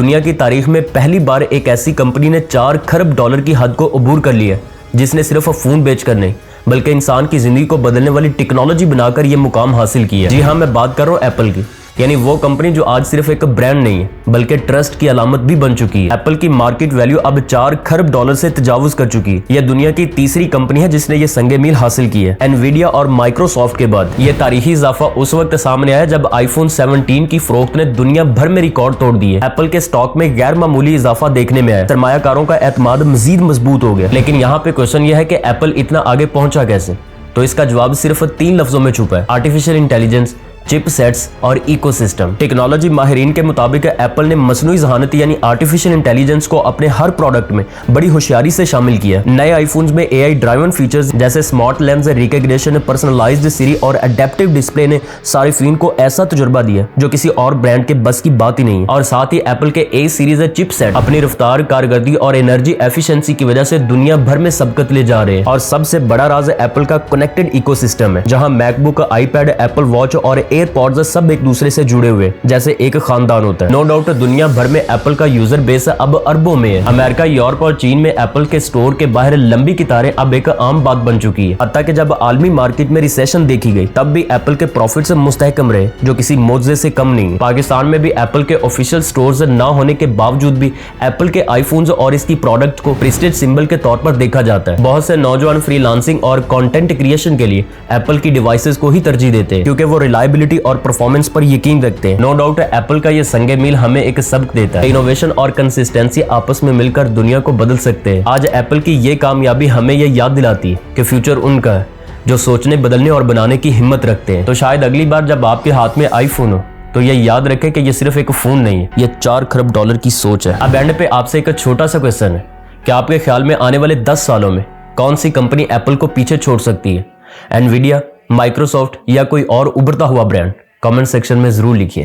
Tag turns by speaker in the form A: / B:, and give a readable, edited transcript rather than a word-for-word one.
A: दुनिया की तारीख में पहली बार एक ऐसी कंपनी ने 4 खरब डॉलर की हद को अबूर कर लिया, जिसने सिर्फ फोन बेचकर नहीं बल्कि इंसान की जिंदगी को बदलने वाली टेक्नोलॉजी बनाकर यह मुकाम हासिल किया। जी हाँ, मैं बात कर रहा हूँ एप्पल की, यानी वो कंपनी जो आज सिर्फ एक ब्रांड नहीं है बल्कि ट्रस्ट की अलामत भी बन चुकी है। एप्पल की मार्केट वैल्यू अब 4 खरब डॉलर से तजावुज कर चुकी है। यह दुनिया की तीसरी कंपनी है जिसने ये संगे मील हासिल की है। एनवीडिया और माइक्रोसॉफ्ट के बाद यह तारीखी इजाफा उस वक्त सामने आया जब आईफोन 17 की फरोख्त ने दुनिया भर में रिकॉर्ड तोड़ दिए। एप्पल के स्टॉक में गैर मामूली इजाफा देखने में आया, सरमायाकारों का एतमाद मजीद मजबूत हो गया। लेकिन यहाँ पे क्वेश्चन यह है कि एप्पल इतना आगे पहुंचा कैसे? तो इसका जवाब सिर्फ 3 लफ्जों में छुपा है: आर्टिफिशियल इंटेलिजेंस, चिपसेट्स और इकोसिस्टम। टेक्नोलॉजी माहिरीन के मुताबिक एप्पल ने मसनूई ज़हानत यानी आर्टिफिशियल इंटेलिजेंस को अपने हर प्रोडक्ट में बड़ी होशियारी से शामिल किया। नए आईफोन्स में एआई ड्राइवन फीचर्स जैसे स्मार्ट लेंस रिकग्निशन, पर्सनलाइज्ड सिरी और एडेप्टिव डिस्प्ले ने सारिफीन को ऐसा तजुर्बा दिया जो किसी और ब्रांड के बस की बात ही नहीं है। और साथ ही एप्पल के ए सीरीज चिपसेट अपनी रफ्तार, कारकर्दगी और एनर्जी एफिशिएंसी की वजह से दुनिया भर में सबकत ले जा रहे हैं। और सबसे बड़ा राज एप्पल का कनेक्टेड इकोसिस्टम है, जहां मैकबुक, आईपैड, एप्पल वॉच और एयरपॉड्स सब एक दूसरे से जुड़े हुए जैसे एक खानदान होता है। नो डाउट दुनिया भर में एप्पल का यूजर बेस अब अरबों में है। अमेरिका, यूरोप और चीन में एप्पल के स्टोर के बाहर लंबी कतारें अब एक आम बात बन चुकी है। हत्ता कि जब आलमी मार्केट में रिसेशन देखी गई तब भी एप्पल के प्रॉफिट्स मुस्तहकम रहे, जो किसी मोजे से कम नहीं है। पाकिस्तान में भी एप्पल के ऑफिशियल स्टोर्स न होने के बावजूद भी एप्पल के आईफोन्स और इसकी प्रोडक्ट को प्रेस्टीज सिंबल के तौर पर देखा जाता है। बहुत से नौजवान फ्रीलांसिंग और कंटेंट क्रिएशन के लिए एप्पल की डिवाइसेस को ही तरजीह देते हैं, क्योंकि वो रिलायबिलिटी और परफॉर्मेंस पर यकीन रखते हैं। नो डाउट एप्पल का ये संगे मील हमें एक सबक देता है। इनोवेशन और कंसिस्टेंसी आपस में मिलकर दुनिया को बदल सकते हैं। आज एप्पल की ये कामयाबी हमें ये याद दिलाती है कि फ्यूचर उनका है जो सोचने, बदलने और बनाने की हिम्मत रखते हैं। तो शायद अगली बार जब आपके हाथ में आईफोन हो तो ये याद रखें कि ये सिर्फ एक फोन नहीं है, ये 4 खरब डॉलर की सोच है। अब एंड पे आपसे एक छोटा सा क्वेश्चन है कि आपके ख्याल में आने वाले 10 सालों में कौन सी कंपनी एप्पल को पीछे छोड़ सकती है? एनवीडिया, माइक्रोसॉफ्ट या कोई और उभरता हुआ ब्रांड? कमेंट सेक्शन में जरूर लिखिए।